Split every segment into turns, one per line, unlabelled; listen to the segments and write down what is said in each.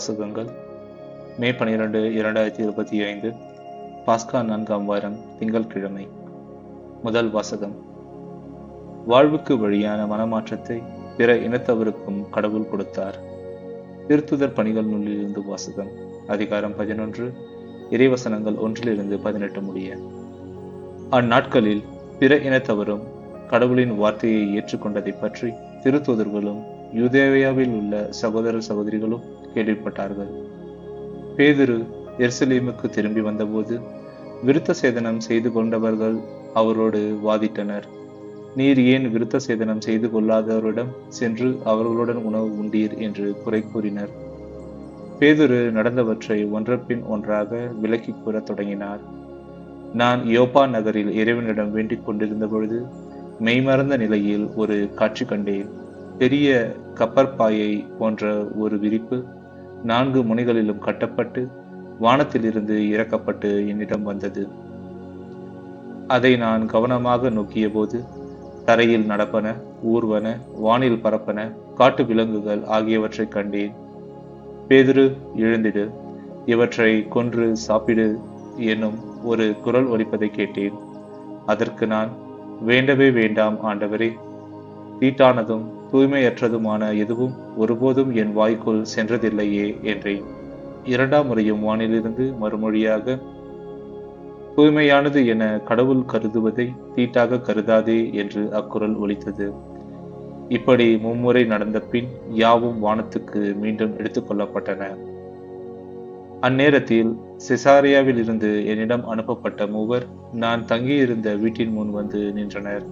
வாசகங்கள் மே 12, 2025 பாஸ்கா 4ஆம் வாரம் திங்கட்கிழமை. முதல் வாசகம். வாழ்வுக்கு வழியான மனமாற்றத்தை பிற இனத்தவருக்கும் கடவுள் கொடுத்தார். திருத்துதர் பணிகள் நூலிலிருந்து வாசகம். அதிகாரம் 11, இறைவசனங்கள் 1-18 முடிய. அந்நாட்களில் பிற இனத்தவரும் கடவுளின் வார்த்தையை ஏற்றுக்கொண்டதை பற்றி திருத்தூதர்களும் யூதேயாவில் உள்ள சகோதர சகோதரிகளும் கேள்விப்பட்டார்கள். பேதுரு எருசலேமுக்கு திரும்பி வந்தபோது விருத்த சேதனம் செய்து கொண்டவர்கள் அவரோடு வாதிட்டனர். நீர் ஏன் விருத்த சேதனம் செய்து கொள்ளாதவரிடம் சென்று அவர்களுடன் உணவு உண்டீர் என்று குறை கூறினர். பேதுரு நடந்தவற்றை ஒன்றபின் ஒன்றாக விளக்கி கூறத் தொடங்கினார். நான் யோப்பா நகரில் இறைவனிடம் வேண்டிக் கொண்டிருந்த பொழுது மெய்மறந்த நிலையில் ஒரு காட்சி கண்டேன். பெரிய கப்பற்பாயை போன்ற ஒரு விரிப்பு 4 முனைகளிலும் கட்டப்பட்டு வானத்திலிருந்து இறக்கப்பட்டு என்னிடம் வந்தது. அதை நான் கவனமாக நோக்கிய போது தரையில் நடப்பன, ஊர்வன, வானில் பறப்பன, காட்டு விலங்குகள் ஆகியவற்றை கண்டேன். பேதுரு, எழுந்திடு, இவற்றை கொன்று சாப்பிடு என்னும் ஒரு குரல் ஒலிப்பதை கேட்டேன். அதற்கு நான், வேண்டவே வேண்டாம் ஆண்டவரே, தீட்டானதும் தூய்மையற்றதுமான எதுவும் ஒருபோதும் என் வாய்க்குள் சென்றதில்லையே என்றேன். 2ஆம் முறையும் வானிலிருந்து மறுமொழியாக, தூய்மையானது என கடவுள் கருதுவதை தீட்டாக கருதாதே என்று அக்குரல் ஒலித்தது. இப்படி 3 முறை நடந்த பின் யாவும் வானத்துக்கு மீண்டும் எடுத்துக்கொள்ளப்பட்டன. அந்நேரத்தில் செசாரியாவில் இருந்து என்னிடம் அனுப்பப்பட்ட 3 நான் தங்கியிருந்த வீட்டின் முன் வந்து நின்றனர்.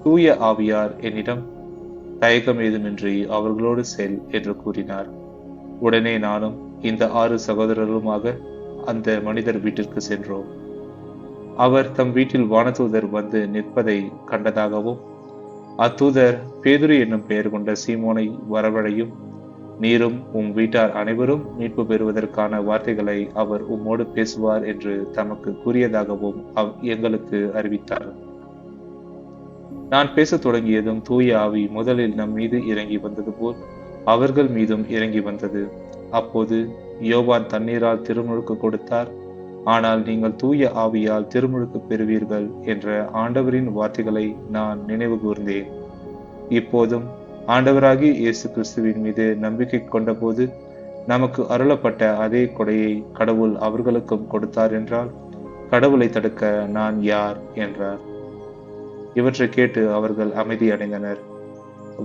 தூய ஆவியார் என்னிடம், தயக்கம் ஏதுமின்றி அவர்களோடு செல் என்று கூறினார். உடனே நானும் இந்த 6 சகோதரருமாக அந்த மனிதர் வீட்டிற்கு சென்றோம். அவர் தம் வீட்டில் வானதூதர் வந்து நிற்பதை கண்டதாகவும், அத்தூதர் பேதுரு என்னும் பெயர் கொண்ட சீமோனை வரவழையும், நீரும் உம் வீட்டார் அனைவரும் மீட்பு பெறுவதற்கான வார்த்தைகளை அவர் உம்மோடு பேசுவார் என்று தமக்கு கூறியதாகவும் எங்களுக்கு அறிவித்தார். நான் பேசத் தொடங்கியதும் தூய ஆவி முதலில் நம் மீது இறங்கி வந்தது போல் அவர்கள் மீதும் இறங்கி வந்தது. அப்போது யோவான் தண்ணீரால் திருமுழுக்கு கொடுத்தார். ஆனால் நீங்கள் தூய ஆவியால் திருமுழுக்கு பெறுவீர்கள் என்ற ஆண்டவரின் வார்த்தைகளை நான் நினைவு கூர்ந்தேன். இப்போதும் ஆண்டவராகிய இயேசு கிறிஸ்துவின் மீது நம்பிக்கை கொண்டபோது நமக்கு அருளப்பட்ட அதே கொடையை கடவுள் அவர்களுக்கும் கொடுத்தார் என்றால் கடவுளை தடுக்க நான் யார் என்றார். இவற்றை கேட்டு அவர்கள் அமைதி அடைந்தனர்.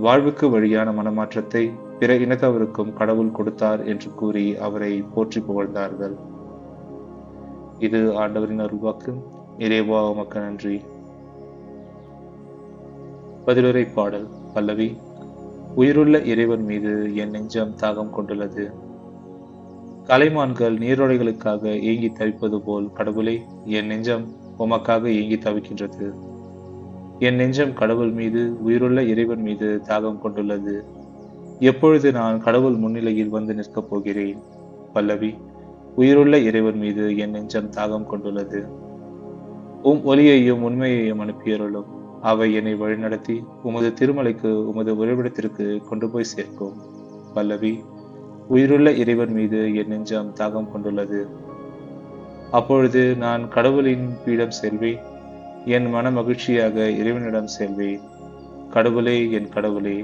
வாழ்வுக்கு வழியான மனமாற்றத்தை பிற இனத்தவருக்கும் கடவுள் கொடுத்தார் என்று கூறி அவரை போற்றி புகழ்ந்தார்கள். இது ஆண்டவரின் அருள்வாக்கு. இறைவா உமக்கு நன்றி. பதிலுரை பாடல். பல்லவி. உயிருள்ள இறைவன் மீது என் நெஞ்சம் தாகம் கொண்டுள்ளது. கலைமான்கள் நீரோடைகளுக்காக ஏங்கி தவிப்பது போல் கடவுளே, என் நெஞ்சம் உமக்காக ஏங்கி தவிக்கின்றது. என் நெஞ்சம் கடவுள் மீது, உயிருள்ள இறைவன் மீது தாகம் கொண்டுள்ளது. எப்பொழுது நான் கடவுள் முன்னிலையில் வந்து நிற்கப் போகிறேன்? பல்லவி. உயிருள்ள இறைவன் மீது என் நெஞ்சம் தாகம் கொண்டுள்ளது. ஒளியையும் உண்மையையும் அனுப்பியருளும். அவை என்னை வழிநடத்தி உமது திருமலைக்கு, உமது உறைவிடத்திற்கு கொண்டு போய் சேர்க்கும். பல்லவி. உயிருள்ள இறைவன் மீது என் நெஞ்சம் தாகம் கொண்டுள்ளது. அப்பொழுது நான் கடவுளின் பீடம் செல்வேன். என் மன மகிழ்ச்சியாக இறைவனிடம் செல்வேன். கடவுளே, என் கடவுளே,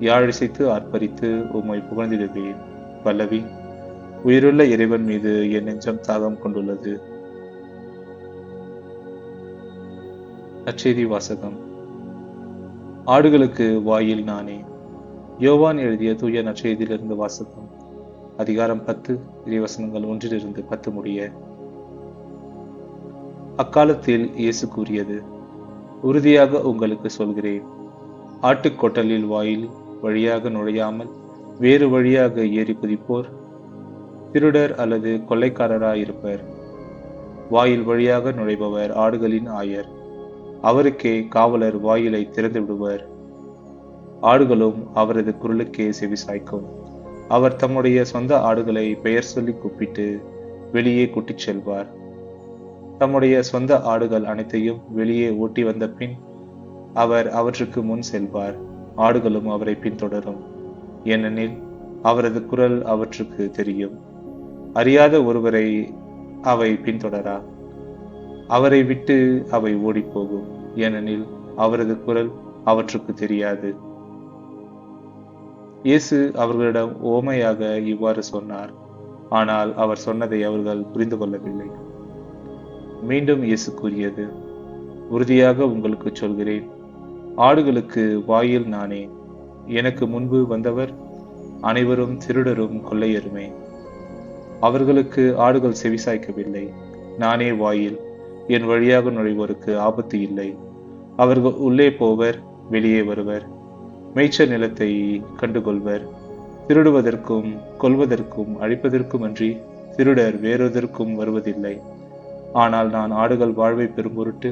யாழிசைத்து ஆர்ப்பரித்து உம்மை புகழ்ந்திடுவேன். பல்லவி. உயிருள்ள இறைவன் மீது என் நெஞ்சம் தாகம் கொண்டுள்ளது. நற்செய்தி வாசகம். ஆடுகளுக்கு வாயில் நானே. யோவான் எழுதிய தூய நற்செய்தியிலிருந்து வாசகம். அதிகாரம் 10, இறைவசனங்கள் 1-10 முடிய. அக்காலத்தில் இயேசு கூறியது, உறுதியாக உங்களுக்கு சொல்கிறேன், ஆட்டுக்கொட்டலில் வாயில் வழியாக நுழையாமல் வேறு வழியாக ஏறி குதிப்போர் திருடர் அல்லது கொள்ளைக்காரராயிருப்பர். வாயில் வழியாக நுழைபவர் ஆடுகளின் ஆயர். அவருக்கே காவலர் வாயிலை திறந்து விடுவர். ஆடுகளும் அவரது குரலுக்கே செவிசாய்க்கும். அவர் தம்முடைய சொந்த ஆடுகளை பெயர் சொல்லி கூப்பிட்டு வெளியே கூட்டிச் செல்வார். தம்முடைய சொந்த ஆடுகள் அனைத்தையும் வெளியே ஓட்டி வந்த பின் அவர் அவற்றுக்கு முன் செல்வார். ஆடுகளும் அவரை பின்தொடரும். ஏனெனில் அவரது குரல் அவற்றுக்கு தெரியும். அறியாத ஒருவரை அவை பின்தொடரா. அவரை விட்டு அவை ஓடிப்போகும், ஏனெனில் அவரது குரல் அவற்றுக்கு தெரியாது. இயேசு அவர்களிடம் உவமையாக இவ்வாறு சொன்னார். ஆனால் அவர் சொன்னதை அவர்கள் புரிந்து கொள்ளவில்லை. மீண்டும் இயேசு கூறியது, உறுதியாக உங்களுக்கு சொல்கிறேன், ஆடுகளுக்கு வாயில் நானே. எனக்கு முன்பு வந்தவர் அனைவரும் திருடரும் கொள்ளையருமே. அவர்களுக்கு ஆடுகள் செவிசாய்க்கவில்லை. நானே வாயில். என் வழியாக நுழைவோருக்கு ஆபத்து இல்லை. அவர்கள் உள்ளே போவர், வெளியே வருவர், மேய்ச்சல் நிலத்தை கண்டுகொள்வர். திருடுவதற்கும் கொல்வதற்கும் அழிப்பதற்கும் அன்றி திருடர் வேறொதற்கும் வருவதில்லை. ஆனால் நான் ஆடுகள் வாழ்வை பெறும் பொருட்டு,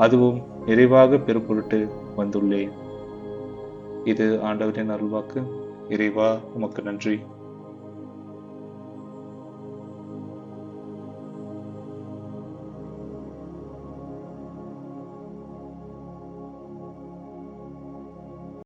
அதுவும் நிறைவாக பெறும் பொருட்டு வந்துள்ளேன். இது ஆண்டவரின் அருள்வாக்கு. இறைவா, உமக்கு நன்றி.